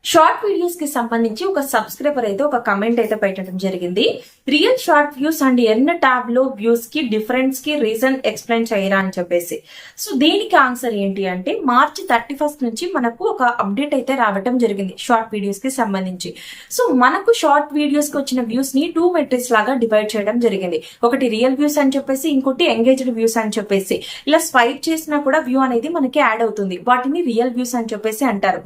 Short videos కి సంబంధించి ఒక సబ్స్క్రైబర్ అయితే ఒక కమెంట్ అయితే పెట్టడం జరిగింది. Real short views and earn tab లో వ్యూస్ కి డిఫరెన్స్ కి రీజన్ ఎక్స్ప్లెయిన్ చేయరా అని చెప్పేసి. సో దీనికి ఆన్సర్ ఏంటి అంటే మార్చి 31 నుంచి మనకు ఒక అప్డేట్ అయితే రావటం జరిగింది షార్ట్ వీడియోస్ కి సంబంధించి. సో మనకు షార్ట్ వీడియోస్ కి వచ్చిన వ్యూస్ ని 2 మెట్రిక్స్ లాగా డివైడ్ చేయడం జరిగింది. ఒకటి రియల్ వ్యూస్ అని చెప్పేసి, ఇంకోటి ఎంగేజ్డ్ వ్యూస్ అని చెప్పేసి. ఇలా స్వైప్ చేసినా కూడా వ్యూ అనేది మనకి యాడ్ అవుతుంది. వాటిని రియల్ వ్యూస్ అని చెప్పేసి అంటారు.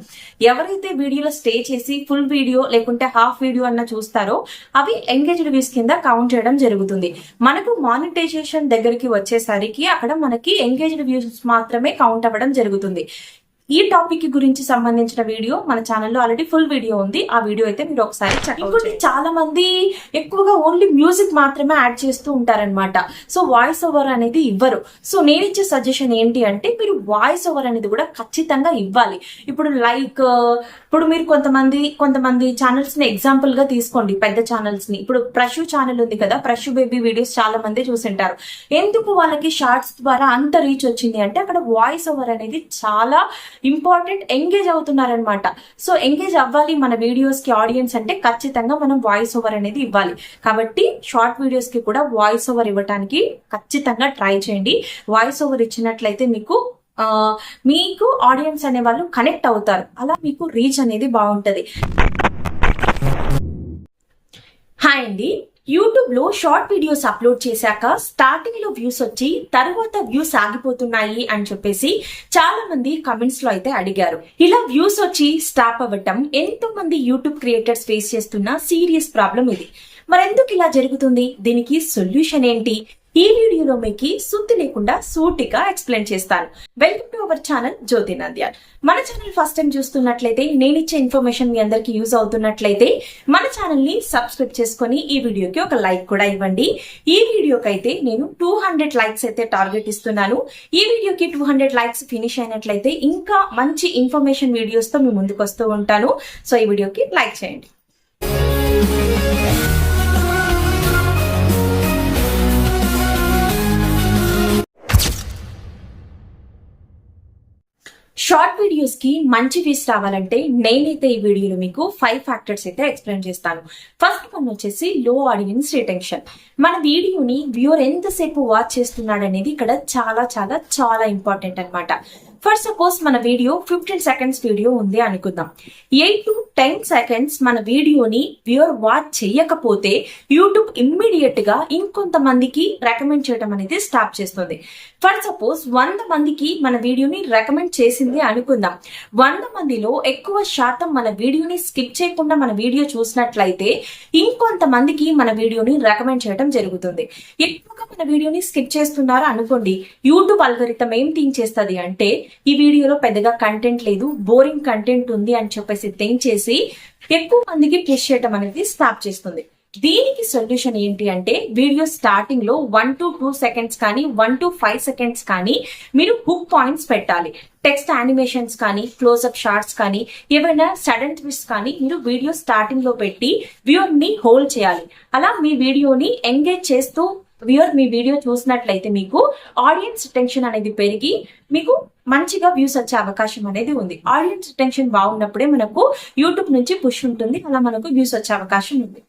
ఎవరైతే వీడియోలో స్టే చేసి ఫుల్ వీడియో లేకుంటే హాఫ్ వీడియో అన్న చూస్తారో అవి ఎంగేజ్డ్ వ్యూస్ కింద కౌంట్ చేయడం జరుగుతుంది. మనకు మానిటైజేషన్ దగ్గరికి వచ్చేసరికి అక్కడ మనకి ఎంగేజ్డ్ వ్యూస్ మాత్రమే కౌంట్ అవ్వడం జరుగుతుంది. ఈ టాపిక్ గురించి సంబంధించిన వీడియో మన ఛానల్లో ఆల్రెడీ ఫుల్ వీడియో ఉంది. ఆ వీడియో అయితే మీరు ఒకసారి ఇంకోటి, చాలా మంది ఎక్కువగా ఓన్లీ మ్యూజిక్ మాత్రమే యాడ్ చేస్తూ ఉంటారనమాట. సో వాయిస్ ఓవర్ అనేది ఇవ్వరు. సో నేను ఇచ్చే సజెషన్ ఏంటి అంటే మీరు వాయిస్ ఓవర్ అనేది కూడా ఖచ్చితంగా ఇవ్వాలి. ఇప్పుడు మీరు కొంతమంది ఛానల్స్ ని ఎగ్జాంపుల్ గా తీసుకోండి. పెద్ద ఛానల్స్ ని, ఇప్పుడు ప్రశు ఛానల్ ఉంది కదా, ప్రశు బేబీ వీడియోస్ చాలా మంది చూసింటారు. ఎందుకు వాళ్ళకి షార్ట్స్ ద్వారా అంత రీచ్ వచ్చింది అంటే అక్కడ వాయిస్ ఓవర్ అనేది చాలా ఇంపార్టెంట్. ఎంగేజ్ అవుతున్నారనమాట. సో ఎంగేజ్ అవ్వాలి మన వీడియోస్ కి ఆడియన్స్ అంటే ఖచ్చితంగా మనం వాయిస్ ఓవర్ అనేది ఇవ్వాలి. కాబట్టి షార్ట్ వీడియోస్ కి కూడా వాయిస్ ఓవర్ ఇవ్వడానికి ఖచ్చితంగా ట్రై చేయండి. వాయిస్ ఓవర్ ఇచ్చినట్లయితే మీకు ఆడియన్స్ అనే వాళ్ళు కనెక్ట్ అవుతారు. అలా మీకు రీచ్ అనేది బాగుంటది. హాయ్ అండి, యూట్యూబ్ లో షార్ట్ వీడియోస్ అప్లోడ్ చేశాక స్టార్టింగ్ లో వ్యూస్ వచ్చి తర్వాత వ్యూస్ ఆగిపోతున్నాయి అని చెప్పేసి చాలా మంది కమెంట్స్ లో అయితే అడిగారు. ఇలా వ్యూస్ వచ్చి స్టాప్ అవ్వటం ఎంతో మంది యూట్యూబ్ క్రియేటర్స్ ఫేస్ చేస్తున్న సీరియస్ ప్రాబ్లం ఇది. మరెందుకు ఇలా జరుగుతుంది? దీనికి సొల్యూషన్ ఏంటి? ఈ వీడియోలో మీకు సుత్తి లేకుండా సూటిగా ఎక్స్ప్లెయిన్ చేస్తాను. వెల్కమ్ టు అవర్ ఛానల్ జ్యోతి నంద్యాల్. మన ఛానల్ ఫస్ట్ టైం చూస్తున్నట్లయితే, నేను ఇచ్చే ఇన్ఫర్మేషన్ మీ అందరికి యూజ్ అవుతున్నట్లయితే మన ఛానల్ ని సబ్స్క్రైబ్ చేసుకుని ఈ వీడియోకి ఒక లైక్ కూడా ఇవ్వండి. ఈ వీడియోకి అయితే నేను 200 లైక్స్ అయితే టార్గెట్ ఇస్తున్నాను. ఈ వీడియోకి 200 లైక్స్ ఫినిష్ అయినట్లయితే ఇంకా మంచి ఇన్ఫర్మేషన్ వీడియోస్ తో మీ ముందుకు వస్తూ ఉంటాను. సో ఈ వీడియోకి లైక్ చేయండి. షార్ట్ వీడియోస్ కి మంచి వ్యూస్ రావాలంటే నేనైతే ఈ వీడియోలో మీకు 5 ఫ్యాక్టర్స్ అయితే ఎక్స్ప్లెయిన్ చేస్తాను. ఫస్ట్ వన్ వచ్చేసి లో ఆడియన్స్ రిటెన్షన్. మన వీడియోని వ్యూవర్ ఎంతసేపు వాచ్ చేస్తున్నాడు అనేది ఇక్కడ చాలా చాలా చాలా ఇంపార్టెంట్ అనమాట. ఫర్ సపోజ్ మన వీడియో 15 సెకండ్స్ వీడియో ఉంది అనుకుందాం. 8 to 10 సెకండ్స్ మన వీడియోని వ్యూవర్ వాచ్ చేయకపోతే యూట్యూబ్ ఇమ్మీడియట్ గా ఇంకొంతమందికి రికమెండ్ చేయడం అనేది స్టాప్ చేస్తుంది. ఫర్ సపోజ్ 100 మందికి మన వీడియోని రికమెండ్ చేసింది అనుకుందాం. 100 మందిలో ఎక్కువ శాతం మన వీడియోని స్కిప్ చేయకుండా మన వీడియో చూసినట్లయితే ఇంకొంతమందికి మన వీడియోని రికమెండ్ చేయడం జరుగుతుంది. ఎక్కువగా మన వీడియోని స్కిప్ చేస్తున్నారా అనుకోండి, యూట్యూబ్ అల్గోరిథం ఏం థింక్ చేస్తుంది అంటే ఈ వీడియోలో పెద్దగా కంటెంట్ లేదు, బోరింగ్ కంటెంట్ ఉంది అని చెప్పేసి థింక్ చేసి ఎక్కువ మందికి పుష్ చేయడం అనేది స్టాప్ చేస్తుంది. దీనికి సొల్యూషన్ ఏంటి అంటే వీడియో స్టార్టింగ్ లో 1 to 2 సెకండ్స్ కానీ 1 to 5 సెకండ్స్ కానీ మీరు హుక్ పాయింట్స్ పెట్టాలి. టెక్స్ట్ యానిమేషన్స్ కానీ, క్లోజ్అప్ షార్ట్స్ కానీ, ఏవైనా సడన్ ట్విస్ట్ కానీ మీరు వీడియో స్టార్టింగ్ లో పెట్టి వ్యూవర్ ని హోల్డ్ చేయాలి. అలా మీ వీడియోని ఎంగేజ్ చేస్తూ వ్యూవర్ మీ వీడియో చూసినట్లయితే మీకు ఆడియన్స్ రిటెన్షన్ అనేది పెరిగి మీకు మంచిగా వ్యూస్ వచ్చే అవకాశం అనేది ఉంది. ఆడియన్స్ రిటెన్షన్ బాగున్నప్పుడే మనకు యూట్యూబ్ నుంచి పుష్ ఉంటుంది. అలా మనకు వ్యూస్ వచ్చే అవకాశం ఉంది.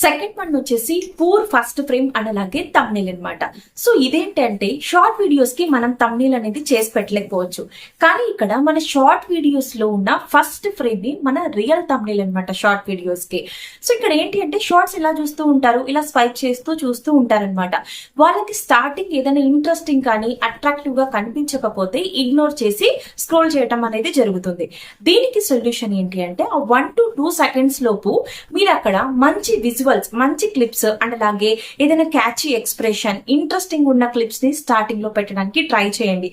సెకండ్ వన్ వచ్చేసి పూర్ ఫస్ట్ ఫ్రేమ్ అండ్ అలాగే థంబ్నెయిల్ అనమాట. సో ఇదేంటంటే షార్ట్ వీడియోస్ కి మనం థంబ్నెయిల్ అనేది చేసి పెట్టలేకపోవచ్చు. కానీ ఇక్కడ మన షార్ట్ వీడియోస్ లో ఉన్న ఫస్ట్ ఫ్రేమ్ ని మన రియల్ థంబ్నెయిల్ అనమాట షార్ట్ వీడియోస్ కి. సో ఇక్కడ ఏంటి అంటే షార్ట్స్ ఇలా చూస్తూ ఉంటారు, ఇలా స్వైప్ చేస్తూ చూస్తూ ఉంటారనమాట. వాళ్ళకి స్టార్టింగ్ ఏదైనా ఇంట్రెస్టింగ్ కానీ అట్రాక్టివ్ గా కనిపించకపోతే ఇగ్నోర్ చేసి స్క్రోల్ చేయడం అనేది జరుగుతుంది. దీనికి సొల్యూషన్ ఏంటి అంటే 1 to 2 సెకండ్స్ లోపు మీరు అక్కడ మంచి విజువల్స్, మంచి క్లిప్స్ అండ్ అలాగే ఏదైనా క్యాచీ ఎక్స్ప్రెషన్, ఇంట్రెస్టింగ్ ఉన్న క్లిప్స్ ని స్టార్టింగ్ లో పెట్టడానికి ట్రై చేయండి.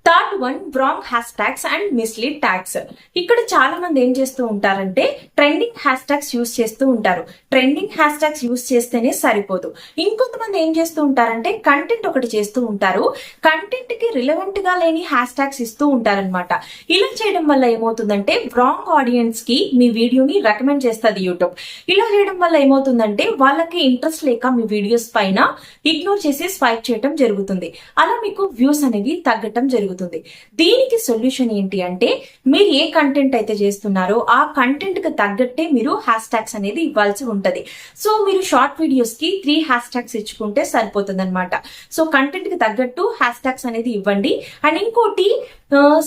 Third one, wrong hash tags and mislead tags. ఇక్కడ చాలా మంది ఏం చేస్తూ ఉంటారంటే ట్రెండింగ్ హ్యాష్ ట్యాగ్స్ యూస్ చేస్తూ ఉంటారు. ట్రెండింగ్ హ్యాష్ ట్యాగ్స్ యూస్ చేస్తేనే సరిపోదు. ఇంకొంతమంది ఏం చేస్తూ ఉంటారంటే కంటెంట్ ఒకటి చేస్తూ ఉంటారు, కంటెంట్ కి రిలవెంట్ గా లేని హ్యాష్ ట్యాగ్స్ ఇస్తూ ఉంటారనమాట. ఇలా చేయడం వల్ల ఏమవుతుందంటే రాంగ్ ఆడియన్స్ కి మీ వీడియోని రికమెండ్ చేస్తుంది యూట్యూబ్. ఇలా చేయడం వల్ల ఏమవుతుందంటే వాళ్ళకి ఇంట్రెస్ట్ లేక మీ వీడియోస్ పైన ఇగ్నోర్ చేసి స్వైప్ చేయడం జరుగుతుంది. అలా మీకు వ్యూస్ అనేవి తగ్గటం జరుగుతుంది. దీనికి సొల్యూషన్ ఏంటి అంటే మీరు ఏ కంటెంట్ అయితే చేస్తున్నారో ఆ కంటెంట్ కి తగ్గట్టే మీరు హ్యాష్ ట్యాగ్స్ అనేది ఇవ్వాల్సి ఉంటది. సో మీరు షార్ట్ వీడియోస్ కి 3 హ్యాష్ ట్యాగ్స్ ఇచ్చుకుంటే సరిపోతుంది అనమాట. సో కంటెంట్ కి తగ్గట్టు హ్యాష్ ట్యాగ్స్ అనేది ఇవ్వండి. అండ్ ఇంకోటి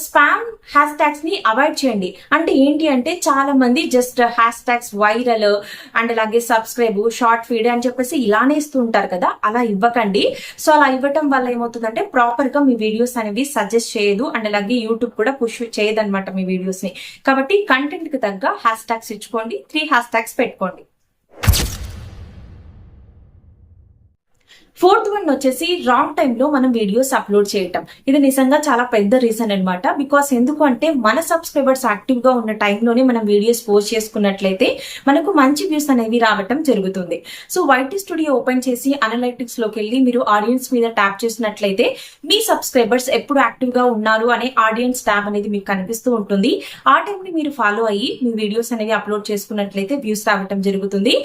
స్పామ్ హ్యాష్ ట్యాగ్స్ ని అవాయిడ్ చేయండి. అంటే ఏంటి అంటే చాలా మంది just hash tags viral and అలాగే సబ్స్క్రైబ్, షార్ట్ ఫీడ్ అని చెప్పేసి ఇలానే ఇస్తూ ఉంటారు కదా, అలా ఇవ్వకండి. సో అలా ఇవ్వటం వల్ల ఏమవుతుందంటే ప్రాపర్ గా మీ వీడియోస్ అనేవి సజెస్ట్ చేయదు అండ్ అలాగే యూట్యూబ్ కూడా పుష్ చేయదు అనమాట మీ వీడియోస్ ని. కాబట్టి కంటెంట్ కి తగ్గ హ్యాష్ ట్యాగ్స్ ఇచ్చుకోండి, 3 హ్యాష్ ట్యాగ్స్ పెట్టుకోండి. 4th వన్ వచ్చేసి రాంగ్ టైమ్ లో మనం వీడియోస్ అప్లోడ్ చేయటం. ఇది నిజంగా చాలా పెద్ద రీజన్ అనమాట. బికాస్ ఎందుకు అంటే మన సబ్స్క్రైబర్స్ యాక్టివ్ గా ఉన్న టైంలోనే మనం వీడియోస్ పోస్ట్ చేసుకున్నట్లయితే మనకు మంచి వ్యూస్ అనేవి రావటం జరుగుతుంది. సో వైటీ స్టూడియో ఓపెన్ చేసి అనలైటిక్స్ లోకి వెళ్ళి మీరు ఆడియన్స్ మీద ట్యాప్ చేసినట్లయితే మీ సబ్స్క్రైబర్స్ ఎప్పుడు యాక్టివ్ గా ఉన్నారు అనే ఆడియన్స్ ట్యాబ్ అనేది మీకు కనిపిస్తూ ఉంటుంది. ఆ టైం ని మీరు ఫాలో అయ్యి మీ వీడియోస్ అనేవి అప్లోడ్ చేసుకున్నట్లయితే వ్యూస్ రావటం జరుగుతుంది.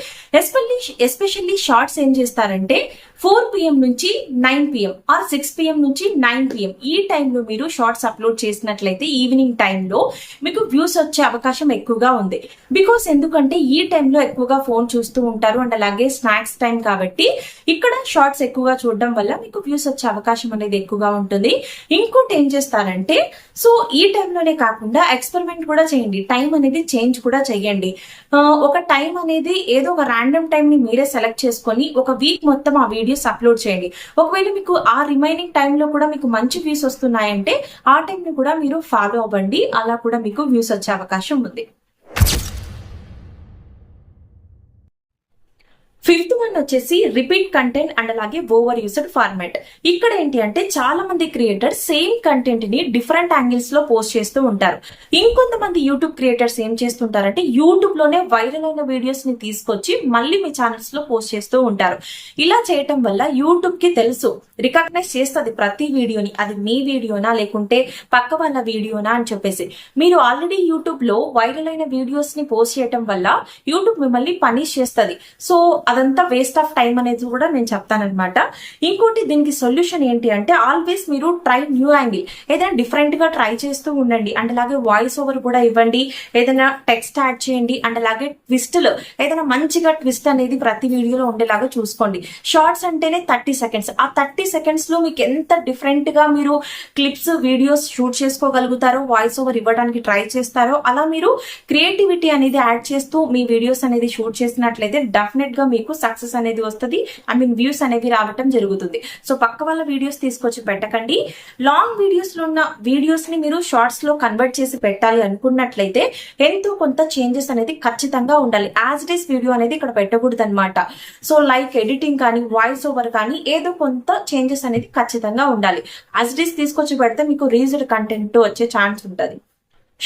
ఎస్పెషల్లీ షార్ట్స్ ఏం చేస్తారంటే 4 PM నుంచి 9 PM ఆర్ 6 PM నుంచి 9 PM ఈ టైంలో మీరు షార్ట్స్ అప్లోడ్ చేసినట్లయితే ఈవినింగ్ టైంలో మీకు వ్యూస్ వచ్చే అవకాశం ఎక్కువగా ఉంది. బికాస్ ఎందుకంటే ఈ టైంలో ఎక్కువగా ఫోన్ చూస్తూ ఉంటారు అండ్ అలాగే స్నాక్స్ టైం కాబట్టి ఇక్కడ షార్ట్స్ ఎక్కువగా చూడడం వల్ల మీకు వ్యూస్ వచ్చే అవకాశం అనేది ఎక్కువగా ఉంటుంది. ఇంకోటి ఏం చేస్తారంటే సో ఈ టైంలోనే కాకుండా ఎక్స్పెరిమెంట్ కూడా చేయండి, టైం అనేది చేంజ్ కూడా చేయండి. ఒక టైం అనేది ఏదో ఒక ర్యాండమ్ టైం ని మీరే సెలెక్ట్ చేసుకొని ఒక వీక్ మొత్తం ఆ వీడియోస్ అప్లోడ్ చేయండి. ఒకవేళ మీకు ఆ రిమైనింగ్ టైంలో కూడా మీకు మంచి వ్యూస్ వస్తున్నాయంటే ఆ టైంని కూడా మీరు ఫాలో అవ్వండి, అలా కూడా మీకు వ్యూస్ వచ్చే అవకాశం ఉంది. 5th వన్ వచ్చేసి రిపీట్ కంటెంట్ అండ్ అలాగే ఓవర్ యూస్డ్ ఫార్మాట్. ఇక్కడ ఏంటి అంటే చాలా మంది క్రియేటర్స్ సేమ్ కంటెంట్ ని డిఫరెంట్ యాంగిల్స్ లో పోస్ట్ చేస్తూ ఉంటారు. ఇంకొంతమంది యూట్యూబ్ క్రియేటర్స్ ఏం చేస్తుంటారంటే యూట్యూబ్ లోనే వైరల్ అయిన వీడియోస్ ని తీసుకొచ్చి మళ్ళీ మీ ఛానల్స్ లో పోస్ట్ చేస్తూ ఉంటారు. ఇలా చేయటం వల్ల యూట్యూబ్ కి తెలుసు, రికగ్నైజ్ చేస్తుంది ప్రతి వీడియోని, అది మీ వీడియోనా లేకుంటే పక్క వాళ్ళ వీడియోనా అని చెప్పేసి. మీరు ఆల్రెడీ యూట్యూబ్ లో వైరల్ అయిన వీడియోస్ ని పోస్ట్ చేయటం వల్ల యూట్యూబ్ మిమ్మల్ని పనిష్ చేస్తుంది. సో అదంతా వేస్ట్ ఆఫ్ టైం అనేది కూడా నేను చెప్తానన్నమాట. ఇంకోటి దీనికి సొల్యూషన్ ఏంటి అంటే ఆల్వేస్ మీరు ట్రై న్యూ యాంగిల్, ఏదైనా డిఫరెంట్ గా ట్రై చేస్తూ ఉండండి అండ్ అలాగే వాయిస్ ఓవర్ కూడా ఇవ్వండి, ఏదైనా టెక్స్ట్ యాడ్ చేయండి అండ్ అలాగే ట్విస్ట్లు, ఏదైనా మంచిగా ట్విస్ట్ అనేది ప్రతి వీడియోలో ఉండేలాగా చూసుకోండి. షార్ట్స్ అంటేనే 30 seconds, ఆ 30 seconds లో మీకు ఎంత డిఫరెంట్ గా మీరు క్లిప్స్ వీడియోస్ షూట్ చేసుకోగలుగుతారో, వాయిస్ ఓవర్ ఇవ్వడానికి ట్రై చేస్తారో అలా మీరు క్రియేటివిటీ అనేది యాడ్ చేస్తూ మీ వీడియోస్ అనేది షూట్ చేసినట్లయితే డెఫినెట్ గా మీకు సక్సెస్ అనేది వస్తుంది, వ్యూస్ అనేవి రావటం జరుగుతుంది. సో పక్క వాళ్ళ వీడియోస్ తీసుకొచ్చి పెట్టకండి. లాంగ్ వీడియోస్ లో ఉన్న వీడియోస్ ని మీరు షార్ట్స్ లో కన్వర్ట్ చేసి పెట్టాలి అనుకున్నట్లయితే ఎంతో కొంత చేంజెస్ అనేది ఖచ్చితంగా ఉండాలి. యాజ్ ఇట్ ఈస్ వీడియో అనేది ఇక్కడ పెట్టకూడదు అనమాట. సో లైక్ ఎడిటింగ్ కానీ వాయిస్ ఓవర్ కానీ ఏదో కొంత చేంజెస్ అనేది ఖచ్చితంగా ఉండాలి. యాజ్ ఇట్ ఈస్ తీసుకొచ్చి పెడితే మీకు రీజన్ కంటెంట్ వచ్చే ఛాన్స్ ఉంటుంది.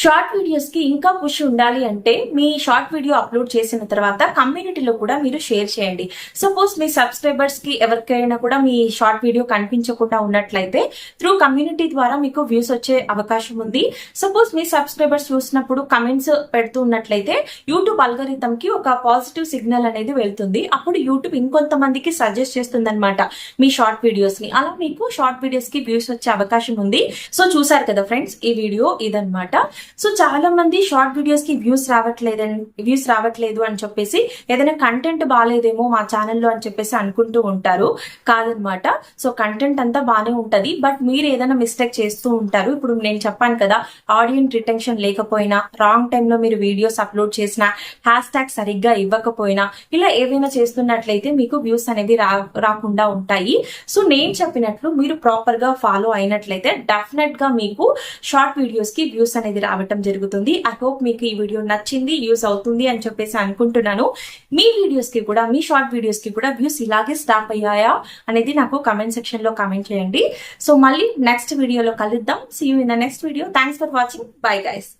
షార్ట్ వీడియోస్ కి ఇంకా పుష్ ఉండాలి అంటే మీ షార్ట్ వీడియో అప్లోడ్ చేసిన తర్వాత కమ్యూనిటీలో కూడా మీరు షేర్ చేయండి. సపోజ్ మీ సబ్స్క్రైబర్స్ కి ఎవరికైనా కూడా మీ షార్ట్ వీడియో కనిపించకుండా ఉన్నట్లయితే త్రూ కమ్యూనిటీ ద్వారా మీకు వ్యూస్ వచ్చే అవకాశం ఉంది. సపోజ్ మీ సబ్స్క్రైబర్స్ చూసినప్పుడు కమెంట్స్ పెడుతూ ఉన్నట్లయితే యూట్యూబ్ అల్గరిథం కి ఒక పాజిటివ్ సిగ్నల్ అనేది వెళ్తుంది. అప్పుడు యూట్యూబ్ ఇంకొంతమందికి సజెస్ట్ చేస్తుంది అనమాట మీ షార్ట్ వీడియోస్ ని. అలా మీకు షార్ట్ వీడియోస్ కి వ్యూస్ వచ్చే అవకాశం ఉంది. సో చూసారు కదా ఫ్రెండ్స్, ఈ వీడియో ఇదన్నమాట. సో చాలా మంది షార్ట్ వీడియోస్ కి వ్యూస్ రావట్లేదు అని చెప్పేసి ఏదైనా కంటెంట్ బాగాలేదేమో మా ఛానల్లో అని చెప్పేసి అనుకుంటూ ఉంటారు. కాదనమాట. సో కంటెంట్ అంతా బాగానే ఉంటది, బట్ మీరు ఏదైనా మిస్టేక్ చేస్తూ ఉంటారు. ఇప్పుడు నేను చెప్పాను కదా, ఆడియన్స్ రిటెన్షన్ లేకపోయినా, రాంగ్ టైంలో మీరు వీడియోస్ అప్లోడ్ చేసినా, హ్యాష్ ట్యాగ్ సరిగ్గా ఇవ్వకపోయినా, ఇలా ఏదైనా చేస్తున్నట్లయితే మీకు వ్యూస్ అనేవి రాకుండా ఉంటాయి. సో నేను చెప్పినట్లు మీరు ప్రాపర్ గా ఫాలో అయినట్లయితే డెఫినెట్ గా మీకు షార్ట్ వీడియోస్ కి వ్యూస్ అనేది రావటం జరుగుతుంది. ఐ హోప్ మీకు ఈ వీడియో నచ్చింది, యూస్ అవుతుంది అని చెప్పేసి అనుకుంటున్నాను. మీ వీడియోస్ కి కూడా, మీ షార్ట్ వీడియోస్ కి కూడా వ్యూస్ ఇలాగే స్టాప్ అయ్యాయా అనేది నాకు కమెంట్ సెక్షన్ లో కమెంట్ చేయండి. సో మళ్ళీ నెక్స్ట్ వీడియోలో కలుద్దాం. See you in the next video. Thanks for watching. Bye guys.